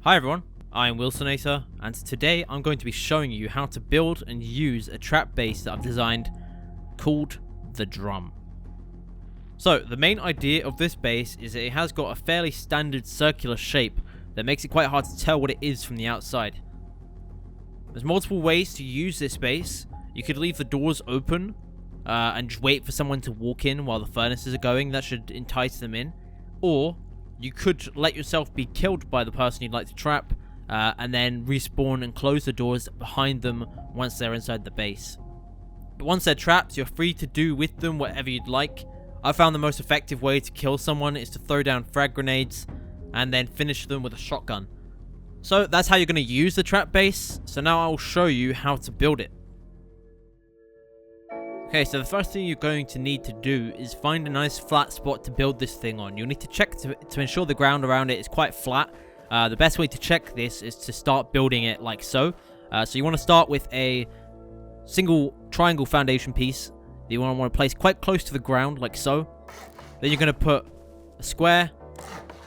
Hi everyone, I'm Wilsonator, and today I'm going to be showing you how to build and use a trap base that I've designed called the Drum. So, the main idea of this base is that it has got a fairly standard circular shape that makes it quite hard to tell what it is from the outside. There's multiple ways to use this base. You could leave the doors open and just wait for someone to walk in while the furnaces are going. That should entice them in. Or you could let yourself be killed by the person you'd like to trap, and then respawn and close the doors behind them once they're inside the base. But once they're trapped, you're free to do with them whatever you'd like. I found the most effective way to kill someone is to throw down frag grenades and then finish them with a shotgun. So that's how you're going to use the trap base. So now I'll show you how to build it. Okay, so the first thing you're going to need to do is find a nice flat spot to build this thing on. You'll need to check to ensure the ground around it is quite flat. The best way to check this is to start building it like so. So you want to start with a single triangle foundation piece that you want to place quite close to the ground like so. Then you're going to put a square,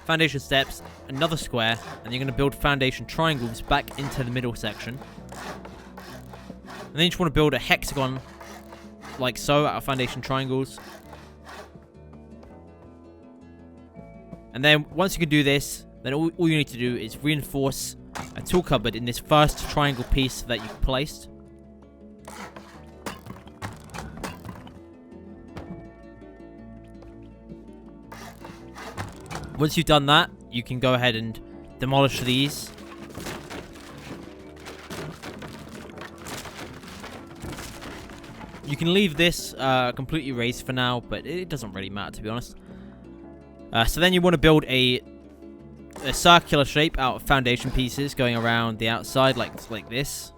foundation steps, another square, and you're going to build foundation triangles back into the middle section. And then you just want to build a hexagon like so out of foundation triangles. And then once you can do this, then all you need to do is reinforce a tool cupboard in this first triangle piece that you've placed. Once you've done that, you can go ahead and demolish these. You can leave this completely raised for now, but it doesn't really matter, to be honest. So then you want to build a circular shape out of foundation pieces going around the outside like this.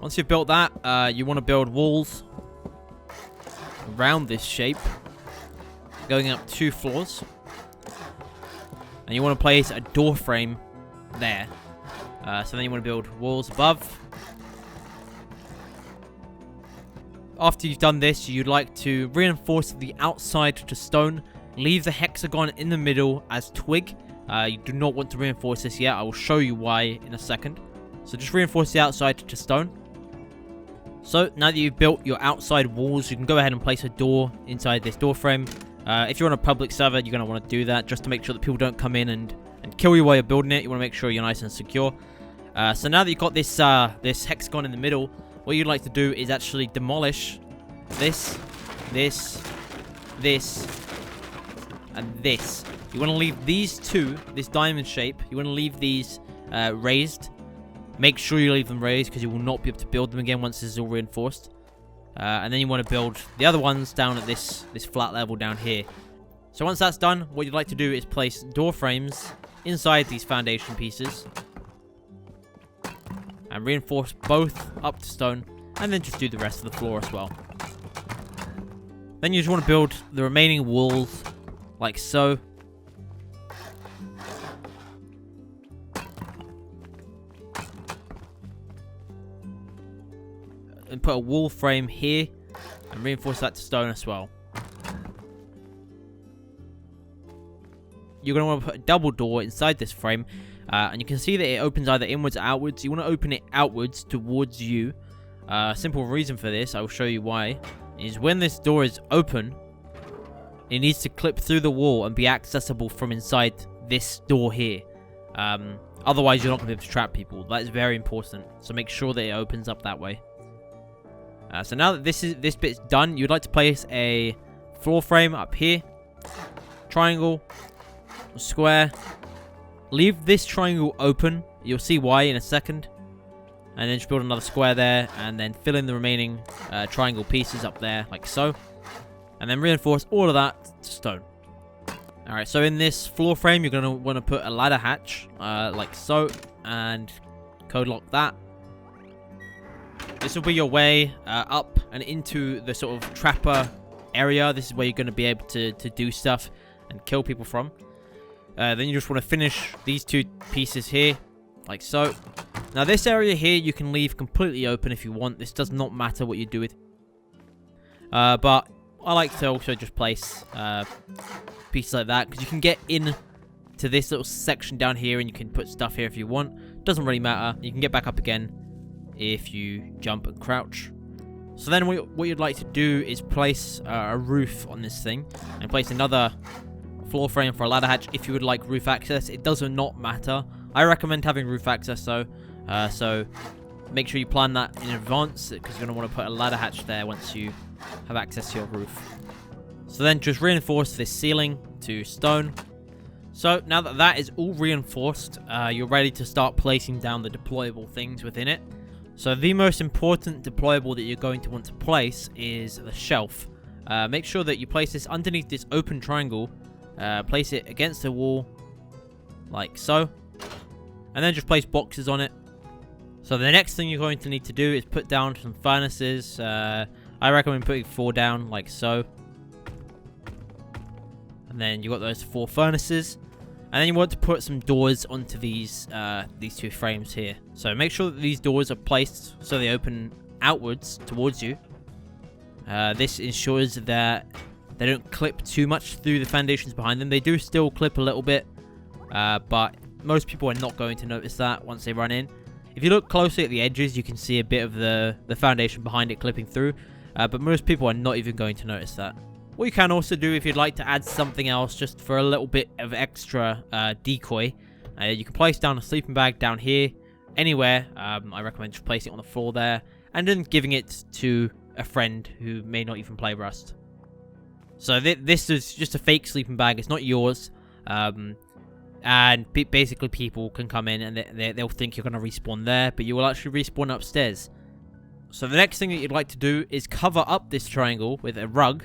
Once you've built that, you want to build walls around this shape, going up 2 floors, and you want to place a door frame there. So then you want to build walls above. After you've done this, you'd like to reinforce the outside to stone. Leave the hexagon in the middle as twig. You do not want to reinforce this yet. I will show you why in a second. So just reinforce the outside to stone. So now that you've built your outside walls, you can go ahead and place a door inside this door frame. If you're on a public server, you're going to want to do that just to make sure that people don't come in and kill you while you're building it. You want to make sure you're nice and secure. So now that you've got this this hexagon in the middle, what you'd like to do is actually demolish this, and this. You want to leave these two, this diamond shape, you want to leave these raised. Make sure you leave them raised because you will not be able to build them again once this is all reinforced. And then you want to build the other ones down at this flat level down here. So once that's done, what you'd like to do is place door frames inside these foundation pieces. And reinforce both up to stone. And then just do the rest of the floor as well. Then you just want to build the remaining walls like so. And put a wall frame here and reinforce that to stone as well. You're going to want to put a double door inside this frame, and you can see that it opens either inwards or outwards. You want to open it outwards towards you. Simple reason for this, I will show you why, is when this door is open, it needs to clip through the wall and be accessible from inside this door here. Otherwise, you're not going to be able to trap people. That is very important, so make sure that it opens up that way. So now that this bit's done, you'd like to place a floor frame up here, triangle, square. Leave this triangle open. You'll see why in a second. And then just build another square there, and then fill in the remaining triangle pieces up there like so. And then reinforce all of that to stone. Alright, so in this floor frame, you're going to want to put a ladder hatch like so, and code lock that. This will be your way up and into the sort of trapper area. This is where you're going to be able to do stuff and kill people from. Then you just want to finish these 2 pieces here, like so. Now this area here you can leave completely open if you want. This does not matter what you do with. But I like to also just place pieces like that, because you can get in to this little section down here and you can put stuff here if you want. Doesn't really matter. You can get back up again if you jump and crouch. So then what you'd like to do is place a roof on this thing and place another floor frame for a ladder hatch if you would like roof access. It does not matter. I recommend having roof access though, so make sure you plan that in advance, because you're going to want to put a ladder hatch there once you have access to your roof. So then just reinforce this ceiling to stone. So now that that is all reinforced, you're ready to start placing down the deployable things within it. So the most important deployable that you're going to want to place is the shelf. Make sure that you place this underneath this open triangle. Place it against the wall, like so. And then just place boxes on it. So the next thing you're going to need to do is put down some furnaces. I recommend putting 4 down, like so. And then you've got those 4 furnaces. And then you want to put some doors onto these 2 frames here. So make sure that these doors are placed so they open outwards towards you. This ensures that they don't clip too much through the foundations behind them. They do still clip a little bit, but most people are not going to notice that once they run in. If you look closely at the edges, you can see a bit of the foundation behind it clipping through, but most people are not even going to notice that. What you can also do, if you'd like to add something else just for a little bit of extra decoy, you can place down a sleeping bag down here, anywhere. I recommend just placing it on the floor there, and then giving it to a friend who may not even play Rust. So this is just a fake sleeping bag. It's not yours. And basically people can come in and they'll think you're going to respawn there, but you will actually respawn upstairs. So the next thing that you'd like to do is cover up this triangle with a rug,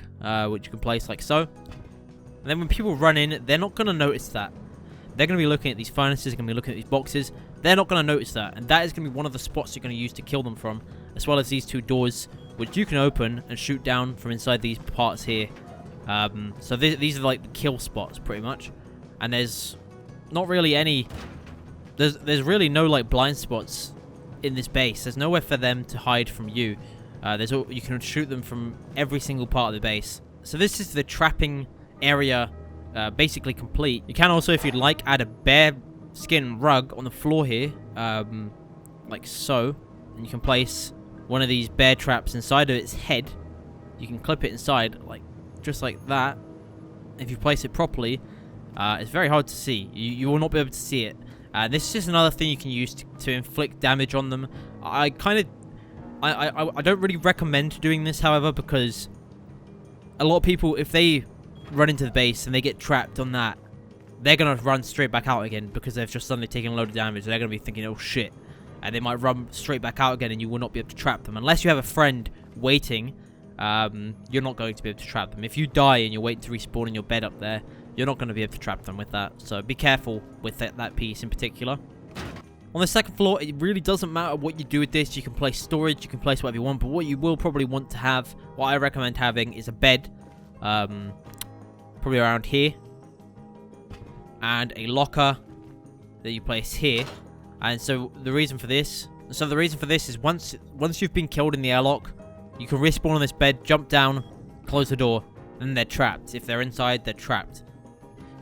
which you can place like so. And then when people run in, they're not going to notice that. They're going to be looking at these furnaces, they're going to be looking at these boxes. They're not going to notice that. And that is going to be one of the spots you're going to use to kill them from, as well as these 2 doors, which you can open and shoot down from inside these parts here. So these are like the kill spots, pretty much. And there's not really any... There's really no like blind spots in this base. There's nowhere for them to hide from you. You can shoot them from every single part of the base. So this is the trapping area basically complete. You can also, if you'd like, add a bear skin rug on the floor here, like so. And you can place one of these bear traps inside of its head. You can clip it inside, like just like that. If you place it properly, it's very hard to see. You will not be able to see it. This is just another thing you can use to inflict damage on them. I don't really recommend doing this, however, because a lot of people, if they run into the base and they get trapped on that, they're going to run straight back out again because they've just suddenly taken a load of damage. They're going to be thinking, oh shit. And they might run straight back out again and you will not be able to trap them. Unless you have a friend waiting, you're not going to be able to trap them. If you die and you're waiting to respawn in your bed up there, you're not going to be able to trap them with that. So be careful with that piece in particular. On the second floor, it really doesn't matter what you do with this. You can place storage, you can place whatever you want. But what you will probably want to have, what I recommend having, is a bed. Probably around here. And a locker that you place here. And so the reason for this is once you've been killed in the airlock, you can respawn on this bed, jump down, close the door, and they're trapped. If they're inside, they're trapped.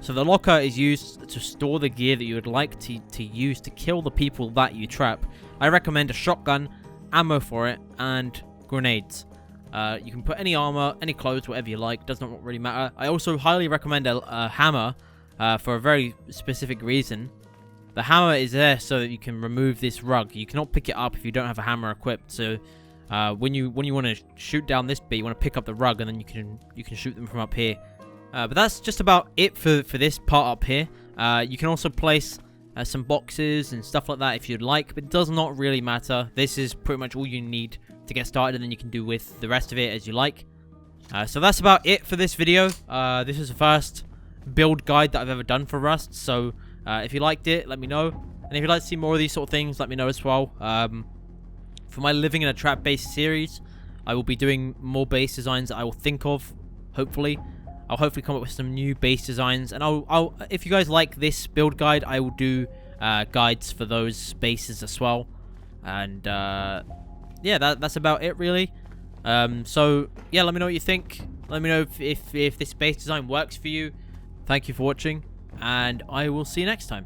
So the locker is used to store the gear that you would like to use to kill the people that you trap. I recommend a shotgun, ammo for it, and grenades. You can put any armor, any clothes, whatever you like. Does not really matter. I also highly recommend a hammer for a very specific reason. The hammer is there so that you can remove this rug. You cannot pick it up if you don't have a hammer equipped. So when you want to shoot down this bit, you want to pick up the rug, and then you can shoot them from up here. But that's just about it for this part up here. You can also place some boxes and stuff like that if you'd like, but it does not really matter. This is pretty much all you need to get started, and then you can do with the rest of it as you like. So that's about it for this video. This is the first build guide that I've ever done for Rust, so if you liked it, let me know. And if you'd like to see more of these sort of things, let me know as well. For my Living in a Trap base series, I will be doing more base designs that I will think of, hopefully. I'll hopefully come up with some new base designs, and if you guys like this build guide, I will do guides for those bases as well. And yeah, that's about it really. So yeah, let me know what you think. Let me know if this base design works for you. Thank you for watching, and I will see you next time.